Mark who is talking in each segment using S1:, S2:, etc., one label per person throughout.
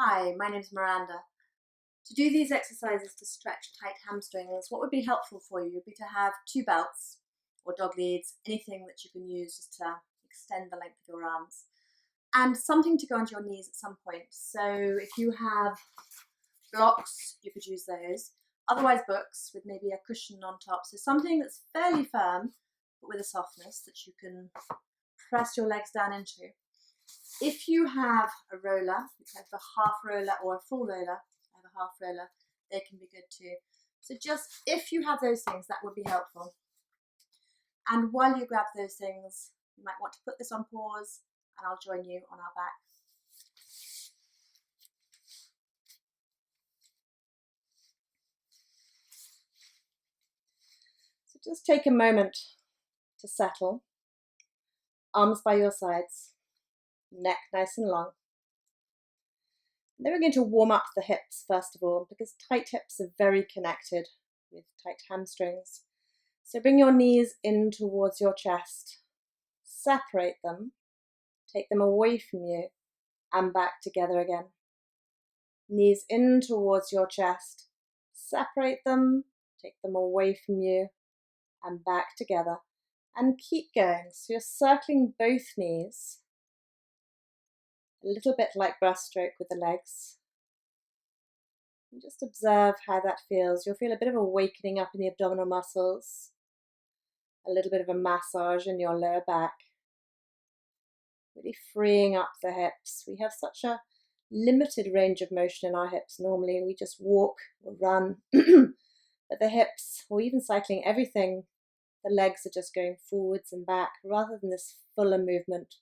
S1: Hi, my name's Miranda. To do these exercises to stretch tight hamstrings, what would be helpful for you would be to have 2 belts or dog leads, anything that you can use just to extend the length of your arms, and something to go onto your knees at some point. So if you have blocks, you could use those. Otherwise, books with maybe a cushion on top. So something that's fairly firm, but with a softness that you can press your legs down into. If you have a roller, you can have a half roller or a full roller, I have a half roller, they can be good too. So just if you have those things, that would be helpful. And while you grab those things, you might want to put this on pause and I'll join you on our back. So just take a moment to settle, arms by your sides, neck nice and long. And then we're going to warm up the hips first of all, because tight hips are very connected with tight hamstrings. So bring your knees in towards your chest, separate them, take them away from you and back together again. Knees in towards your chest, separate them, take them away from you and back together, and keep going. So you're circling both knees, a little bit like breaststroke with the legs. And just observe how that feels. You'll feel a bit of awakening up in the abdominal muscles, a little bit of a massage in your lower back, really freeing up the hips. We have such a limited range of motion in our hips. Normally we just walk or run, but the hips, or even cycling, everything, the legs are just going forwards and back rather than this fuller movement.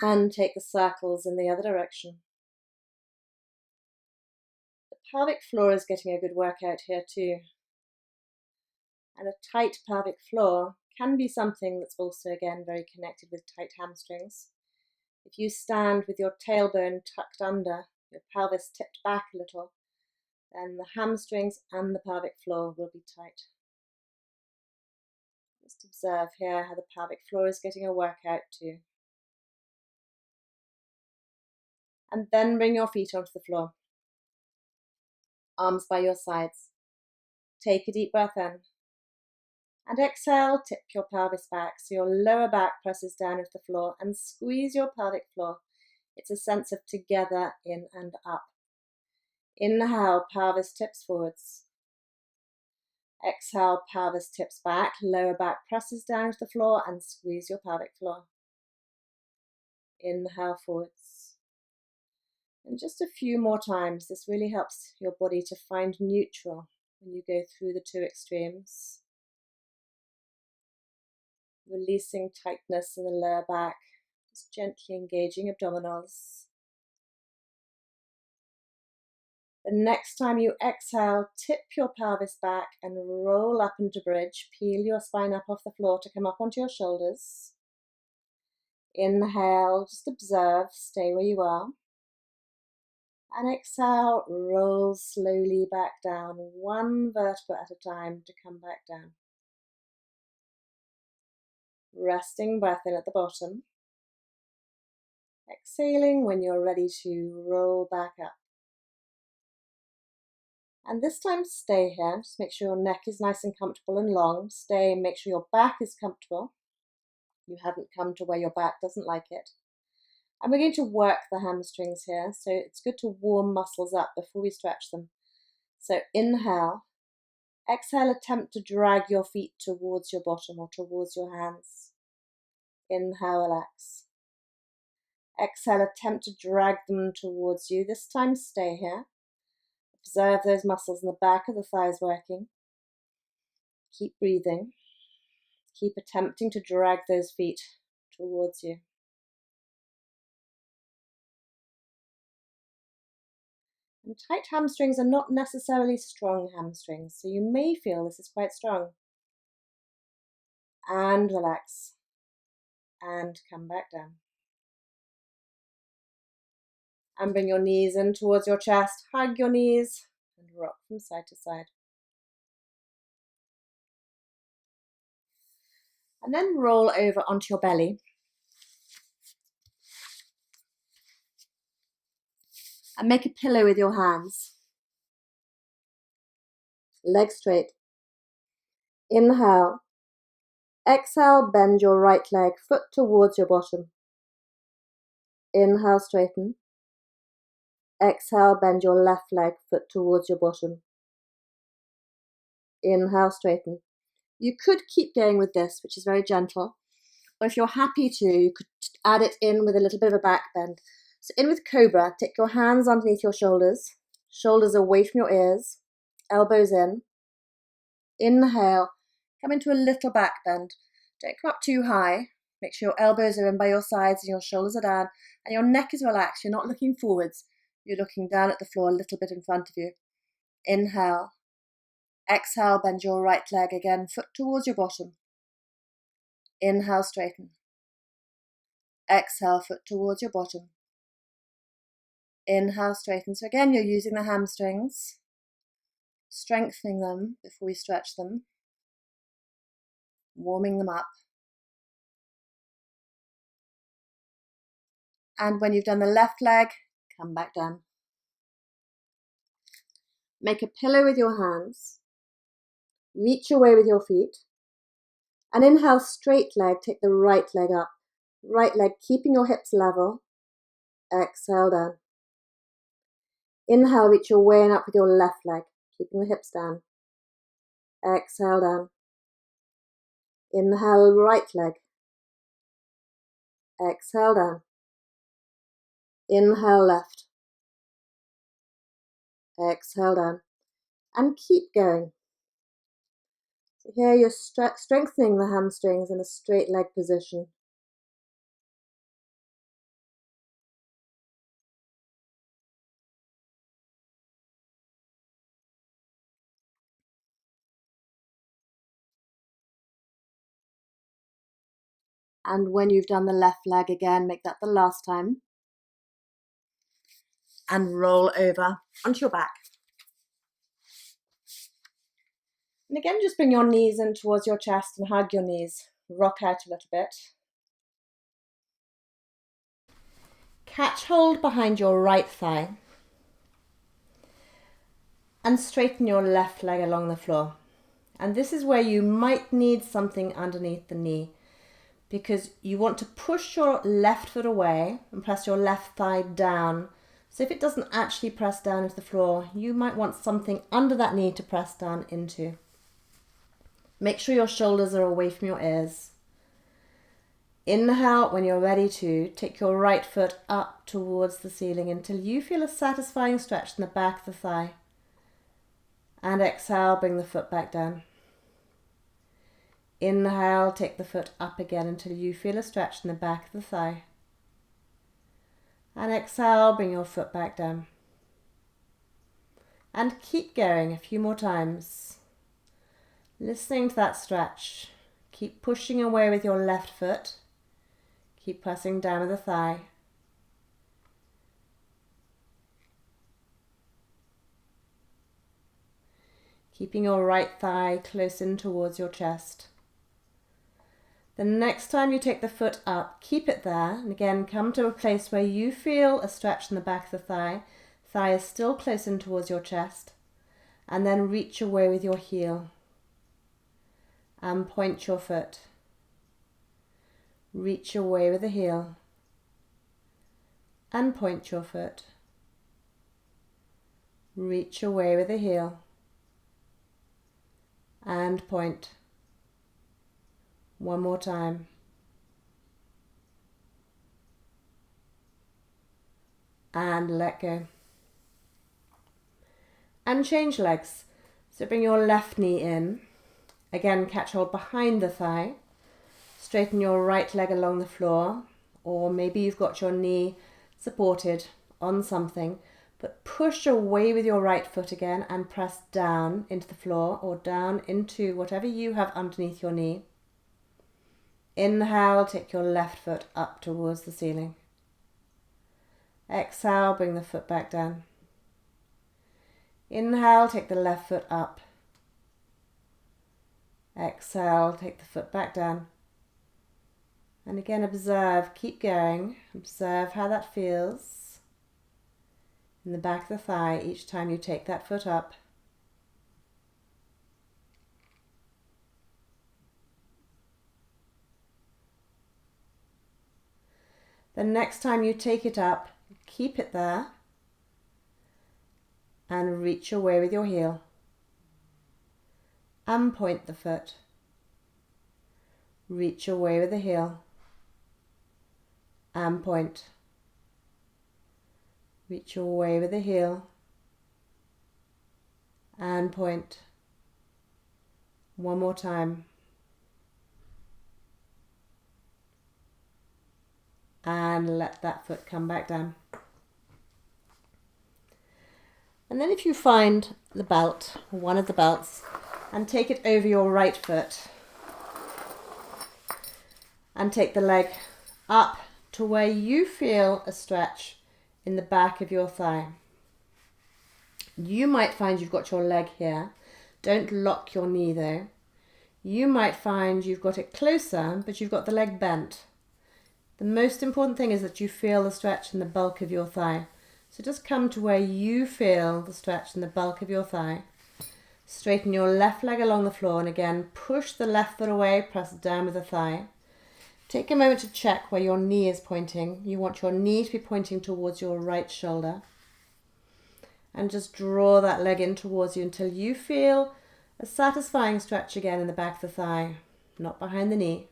S1: And take the circles in the other direction. The pelvic floor is getting a good workout here too. And a tight pelvic floor can be something that's also, again, very connected with tight hamstrings. If you stand with your tailbone tucked under, your pelvis tipped back a little, then the hamstrings and the pelvic floor will be tight. Just observe here how the pelvic floor is getting a workout too. And then bring your feet onto the floor. Arms by your sides. Take a deep breath in. And exhale, tip your pelvis back so your lower back presses down into the floor and squeeze your pelvic floor. It's a sense of together, in and up. Inhale, pelvis tips forwards. Exhale, pelvis tips back, lower back presses down into the floor and squeeze your pelvic floor. Inhale forwards. And just a few more times. This really helps your body to find neutral when you go through the two extremes. Releasing tightness in the lower back, just gently engaging abdominals. The next time you exhale, tip your pelvis back and roll up into bridge. Peel your spine up off the floor to come up onto your shoulders. Inhale, just observe, stay where you are. And exhale, roll slowly back down, one vertebra at a time to come back down. Resting breath in at the bottom. Exhaling when you're ready to roll back up. And this time stay here, just make sure your neck is nice and comfortable and long. Stay and make sure your back is comfortable. You haven't come to where your back doesn't like it. And we're going to work the hamstrings here, so it's good to warm muscles up before we stretch them. So inhale, exhale, attempt to drag your feet towards your bottom or towards your hands. Inhale, relax. Exhale, attempt to drag them towards you. This time stay here. Observe those muscles in the back of the thighs working. Keep breathing. Keep attempting to drag those feet towards you. And tight hamstrings are not necessarily strong hamstrings, so you may feel this is quite strong. And relax. And come back down. And bring your knees in towards your chest. Hug your knees and rock from side to side. And then roll over onto your belly. And make a pillow with your hands. Legs straight. Inhale. Exhale, bend your right leg, foot towards your bottom. Inhale, straighten. Exhale, bend your left leg, foot towards your bottom. Inhale, straighten. You could keep going with this, which is very gentle. Or if you're happy to, you could add it in with a little bit of a back bend. So in with cobra, take your hands underneath your shoulders, shoulders away from your ears, elbows in. Inhale, come into a little back bend. Don't come up too high. Make sure your elbows are in by your sides and your shoulders are down and your neck is relaxed. You're not looking forwards. You're looking down at the floor a little bit in front of you. Inhale. Exhale, bend your right leg again, foot towards your bottom. Inhale, straighten. Exhale, foot towards your bottom. Inhale, straighten. So again, you're using the hamstrings, strengthening them before we stretch them, warming them up. And when you've done the left leg, come back down. Make a pillow with your hands. Reach away with your feet. And inhale, straight leg, take the right leg up. Right leg, keeping your hips level. Exhale, down. Inhale, reach your way and up with your left leg, keeping the hips down. Exhale, down. Inhale, right leg. Exhale, down. Inhale, left. Exhale, down. And keep going. So here you're strengthening the hamstrings in a straight leg position. And when you've done the left leg again, make that the last time. And roll over onto your back. And again, just bring your knees in towards your chest and hug your knees. Rock out a little bit. Catch hold behind your right thigh. And straighten your left leg along the floor. And this is where you might need something underneath the knee, because you want to push your left foot away and press your left thigh down. So if it doesn't actually press down into the floor, you might want something under that knee to press down into. Make sure your shoulders are away from your ears. Inhale, when you're ready to, take your right foot up towards the ceiling until you feel a satisfying stretch in the back of the thigh. And exhale, bring the foot back down. Inhale, take the foot up again until you feel a stretch in the back of the thigh. And exhale, bring your foot back down. And keep going a few more times. Listening to that stretch. Keep pushing away with your left foot. Keep pressing down with the thigh. Keeping your right thigh close in towards your chest. The next time you take the foot up, keep it there. And again, come to a place where you feel a stretch in the back of the thigh. Thigh is still close in towards your chest. And then reach away with your heel. And point your foot. Reach away with the heel. And point your foot. Reach away with the heel. And point. One more time. And let go. And change legs. So bring your left knee in. Again, catch hold behind the thigh. Straighten your right leg along the floor. Or maybe you've got your knee supported on something. But push away with your right foot again and press down into the floor or down into whatever you have underneath your knee. Inhale, take your left foot up towards the ceiling. Exhale, bring the foot back down. Inhale, take the left foot up. Exhale, take the foot back down. And again, observe, keep going. Observe how that feels. in the back of the thigh each time you take that foot up. The next time you take it up, keep it there and reach away with your heel and point the foot. Reach away with the heel and point. Reach away with the heel and point. One more time. And let that foot come back down. And then if you find the belt, or one of the belts, and take it over your right foot, and take the leg up to where you feel a stretch in the back of your thigh. You might find you've got your leg here. Don't lock your knee though. You might find you've got it closer, but you've got the leg bent. The most important thing is that you feel the stretch in the bulk of your thigh. So just come to where you feel the stretch in the bulk of your thigh. Straighten your left leg along the floor and again push the left foot away, press down with the thigh. Take a moment to check where your knee is pointing. You want your knee to be pointing towards your right shoulder. And just draw that leg in towards you until you feel a satisfying stretch again in the back of the thigh, not behind the knee.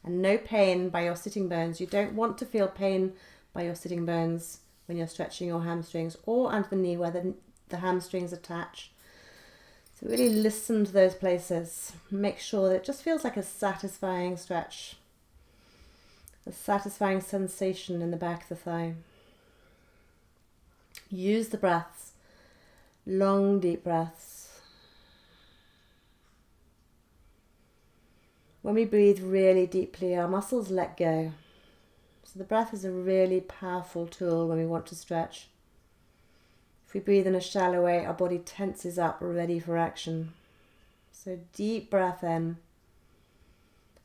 S1: And no pain by your sitting bones. You don't want to feel pain by your sitting bones when you're stretching your hamstrings or under the knee where the hamstrings attach. So really listen to those places. Make sure that it just feels like a satisfying stretch. A satisfying sensation in the back of the thigh. Use the breaths. Long, deep breaths. When we breathe really deeply, our muscles let go. So the breath is a really powerful tool when we want to stretch. If we breathe in a shallow way, our body tenses up, ready for action. So deep breath in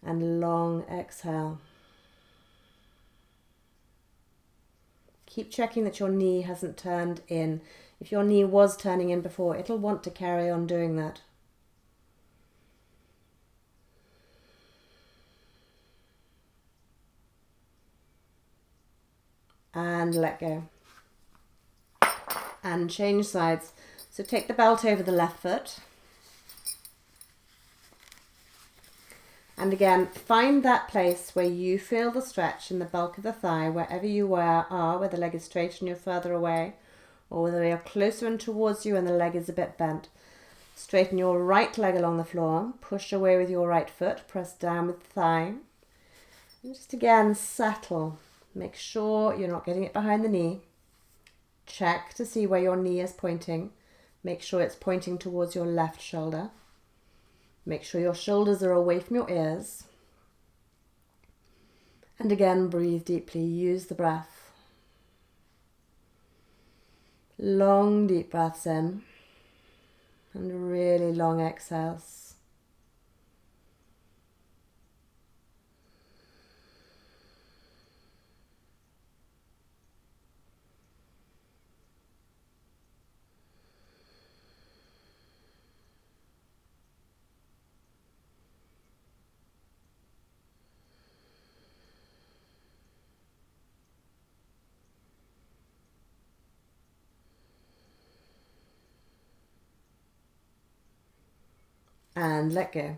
S1: and long exhale. Keep checking that your knee hasn't turned in. If your knee was turning in before, it'll want to carry on doing that. And let go. And change sides. So take the belt over the left foot. And again, find that place where you feel the stretch in the bulk of the thigh, wherever you are, where the leg is straight and you're further away, or whether you're closer and towards you and the leg is a bit bent. Straighten your right leg along the floor, push away with your right foot, press down with the thigh. And just again, settle. Make sure you're not getting it behind the knee. Check to see where your knee is pointing. Make sure it's pointing towards your left shoulder. Make sure your shoulders are away from your ears. And again, breathe deeply. Use the breath. Long, deep breaths in. And really long exhales. And let go.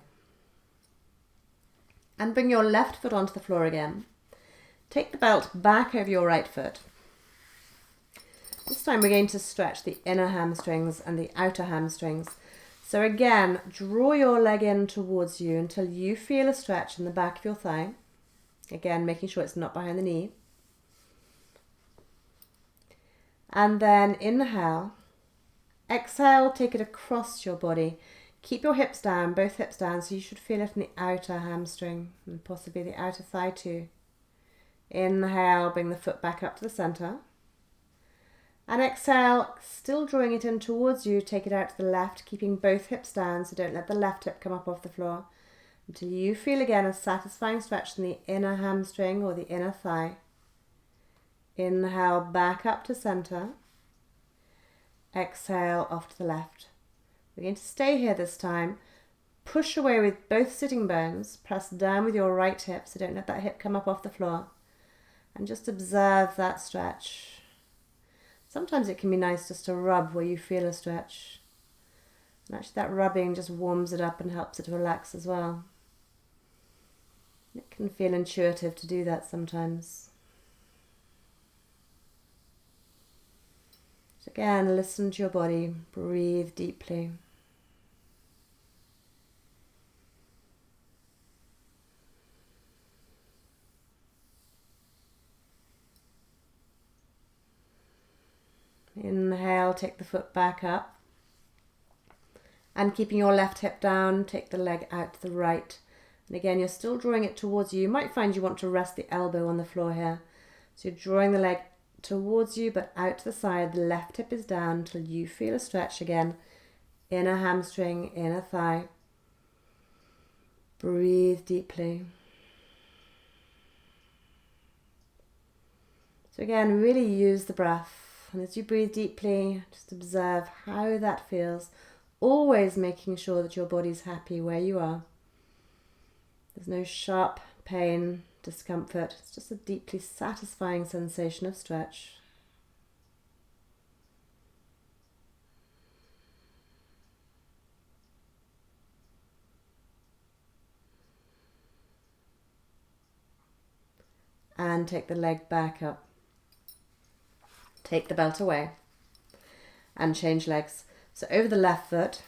S1: And bring your left foot onto the floor again. Take the belt back over your right foot. This time we're going to stretch the inner hamstrings and the outer hamstrings. So again, draw your leg in towards you until you feel a stretch in the back of your thigh. Again, making sure it's not behind the knee. And then inhale. Exhale, take it across your body. Keep your hips down, both hips down, so you should feel it in the outer hamstring and possibly the outer thigh too. Inhale, bring the foot back up to the center. And exhale, still drawing it in towards you, take it out to the left, keeping both hips down, so don't let the left hip come up off the floor until you feel again a satisfying stretch in the inner hamstring or the inner thigh. Inhale, back up to center. Exhale off to the left. We're going to stay here this time. Push away with both sitting bones. Press down with your right hip, so don't let that hip come up off the floor. And just observe that stretch. Sometimes it can be nice just to rub where you feel a stretch. And actually that rubbing just warms it up and helps it to relax as well. It can feel intuitive to do that sometimes. So again, listen to your body, breathe deeply. Inhale, take the foot back up. And keeping your left hip down, take the leg out to the right. And again, you're still drawing it towards you. You might find you want to rest the elbow on the floor here. So you're drawing the leg towards you, but out to the side. The left hip is down until you feel a stretch again. Inner hamstring, inner thigh. Breathe deeply. So again, really use the breath. And as you breathe deeply, just observe how that feels. Always making sure that your body's happy where you are. There's no sharp pain, discomfort. It's just a deeply satisfying sensation of stretch. And take the leg back up. Take the belt away. And change legs. So over the left foot.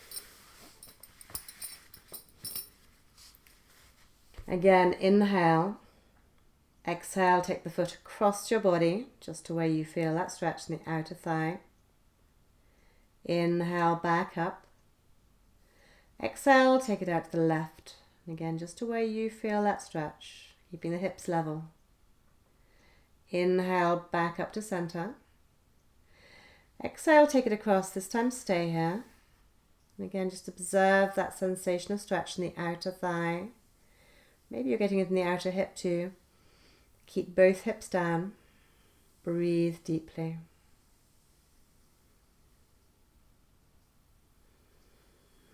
S1: Again, inhale. Exhale, take the foot across your body, just to where you feel that stretch in the outer thigh. Inhale, back up. Exhale, take it out to the left. And again, just to where you feel that stretch, keeping the hips level. Inhale, back up to center. Exhale, take it across, this time stay here. And again, just observe that sensation of stretch in the outer thigh. Maybe you're getting it in the outer hip too. Keep both hips down. Breathe deeply.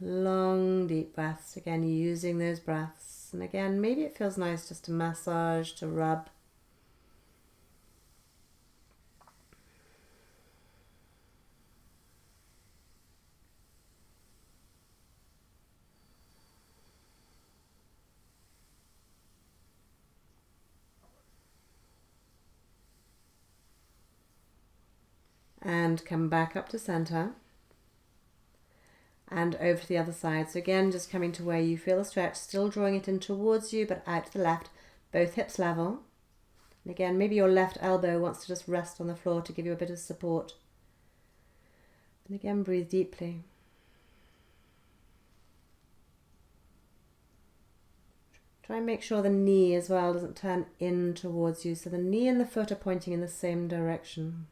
S1: Long, deep breaths. Again, using those breaths. And again, maybe it feels nice just to massage, to rub. And come back up to center. And over to the other side. So again, just coming to where you feel the stretch, still drawing it in towards you, but out to the left, both hips level. And again, maybe your left elbow wants to just rest on the floor to give you a bit of support. And again, breathe deeply. Try and make sure the knee as well doesn't turn in towards you, so the knee and the foot are pointing in the same direction.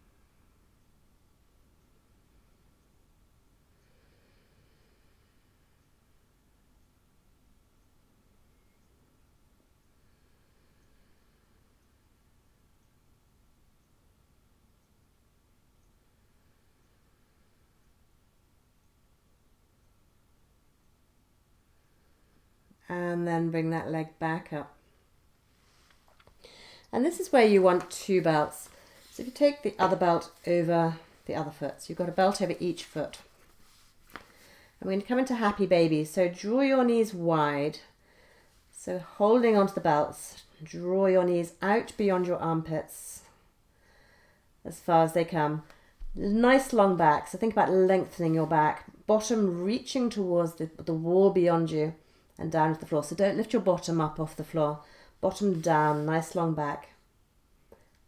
S1: And then bring that leg back up. And this is where you want two belts. So if you take the other belt over the other foot, so you've got a belt over each foot. And we're going to come into happy baby. So draw your knees wide. So holding onto the belts, draw your knees out beyond your armpits as far as they come. Nice long back. So think about lengthening your back. Bottom reaching towards the wall beyond you. And down to the floor. So don't lift your bottom up off the floor. Bottom down, nice long back.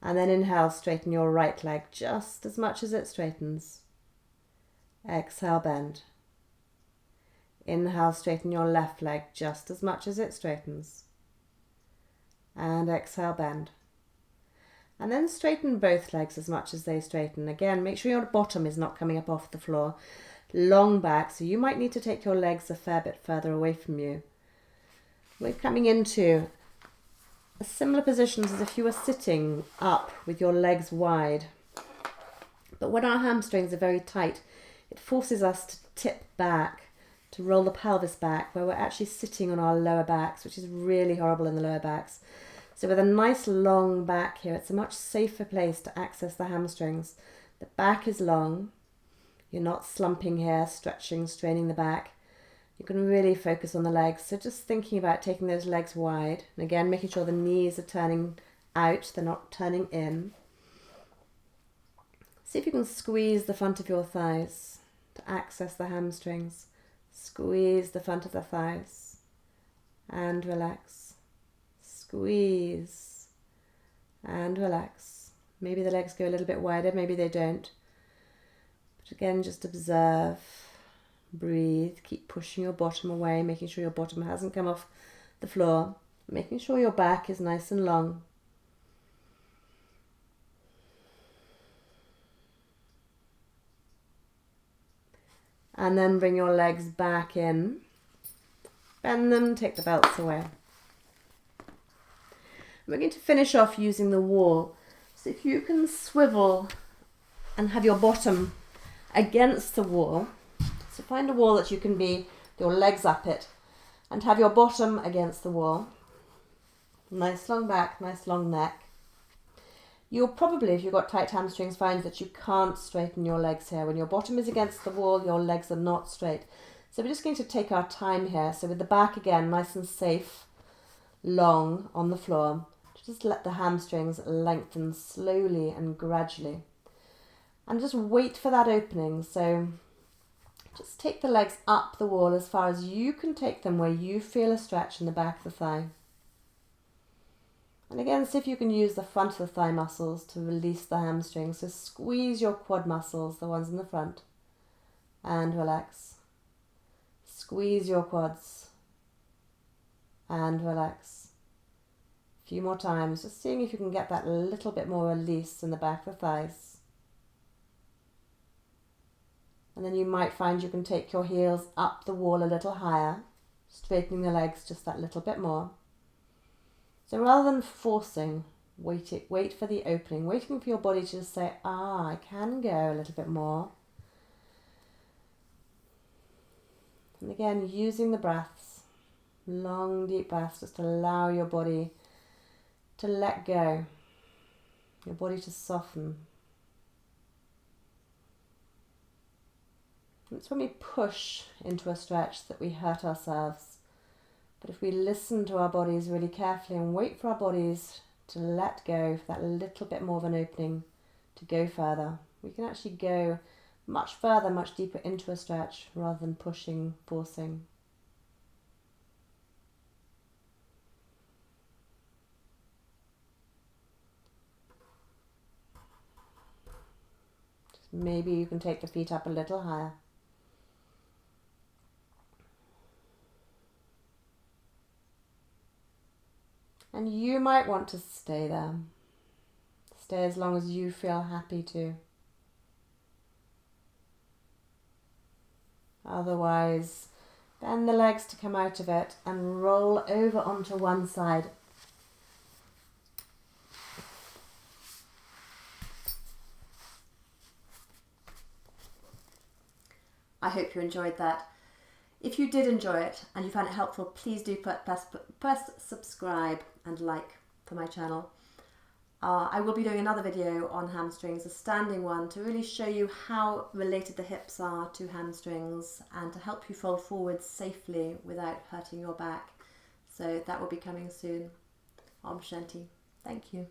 S1: And then inhale, straighten your right leg just as much as it straightens. Exhale, bend. Inhale, straighten your left leg just as much as it straightens. And exhale, bend. And then straighten both legs as much as they straighten. Again, make sure your bottom is not coming up off the floor. Long back, so you might need to take your legs a fair bit further away from you. We're coming into a similar position as if you were sitting up with your legs wide. But when our hamstrings are very tight, it forces us to tip back, to roll the pelvis back, where we're actually sitting on our lower backs, which is really horrible in the lower backs. So with a nice long back here, it's a much safer place to access the hamstrings. The back is long. You're not slumping here, stretching, straining the back. You can really focus on the legs. So just thinking about taking those legs wide. And again, making sure the knees are turning out, they're not turning in. See if you can squeeze the front of your thighs to access the hamstrings. Squeeze the front of the thighs and relax. Squeeze and relax. Maybe the legs go a little bit wider, maybe they don't. But again, just observe, breathe, keep pushing your bottom away, making sure your bottom hasn't come off the floor, making sure your back is nice and long. And then bring your legs back in, bend them, take the belts away. We're going to finish off using the wall. So if you can swivel and have your bottom against the wall, so find a wall that you can be, your legs up it, and have your bottom against the wall. Nice long back, nice long neck. You'll probably, if you've got tight hamstrings, find that you can't straighten your legs here. When your bottom is against the wall, your legs are not straight. So we're just going to take our time here. So with the back again, nice and safe, long on the floor. Just let the hamstrings lengthen slowly and gradually. And just wait for that opening. So just take the legs up the wall as far as you can take them, where you feel a stretch in the back of the thigh. And again, see if you can use the front of the thigh muscles to release the hamstrings. So squeeze your quad muscles, the ones in the front, and relax. Squeeze your quads and relax. A few more times, just seeing if you can get that little bit more release in the back of the thighs. And then you might find you can take your heels up the wall a little higher, straightening the legs just that little bit more. So rather than forcing, wait for the opening, waiting for your body to just say, I can go a little bit more. And again, using the breaths, long deep breaths, just allow your body to let go, your body to soften. It's when we push into a stretch that we hurt ourselves. But if we listen to our bodies really carefully and wait for our bodies to let go, for that little bit more of an opening to go further, we can actually go much further, much deeper into a stretch rather than pushing, forcing. Just maybe you can take the feet up a little higher. And you might want to stay there. Stay as long as you feel happy to. Otherwise, bend the legs to come out of it and roll over onto one side. I hope you enjoyed that. If you did enjoy it and you found it helpful, please do press subscribe and like for my channel. I will be doing another video on hamstrings, a standing one, to really show you how related the hips are to hamstrings and to help you fold forward safely without hurting your back. So that will be coming soon. Om Shanti. Thank you.